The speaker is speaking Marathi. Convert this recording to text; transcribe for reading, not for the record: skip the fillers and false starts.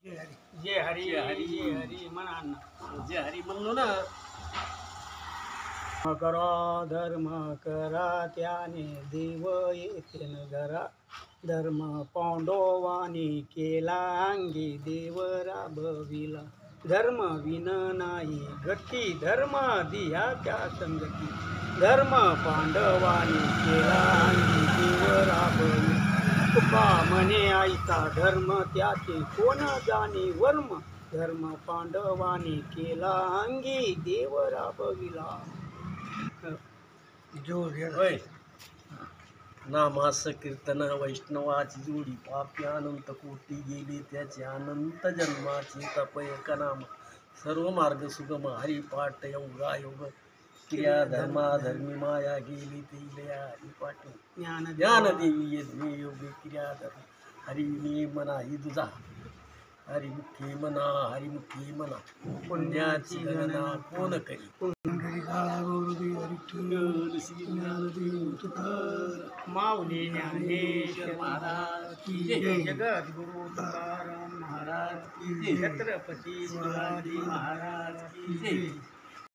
जय हरी जय हरी म्हणा अण्णा. जे हरी म्हणलो ना. करा धर्म करा त्याने देव येते न घरा. धर्म पांडवानी केला अंगी देव राबविला. धर्म विन नाही गती धर्म दियाच्या संगती. धर्म पांडवानी केला अंगी देव राबविला. तुका म्हणे ऐसा धर्म त्याचे कोण जाणे वर्म. धर्म पांडवानी केला अंगी देव राबविला. होय. नामास कीर्तन वैष्णवाची जोडी पापी अनंत कोटी गेली त्याची अनंत जन्माची तपय नाम. सर्व मार्ग सुगम हरिपाठ योगा योग. क्रिया धर्मी माया गेली ते हरिपाठ. ज्ञान देवी यज्ञ योगी क्रिया धर्म. हरिने मना ही तुझा हरिमुखी मना पुण्याची गणना कोण करी. माऊली ज्ञानेश्वर महाराज की जय. जगद्गुरु तुकाराम महाराज की जय. छत्रपती शिवाजी महाराज की जय.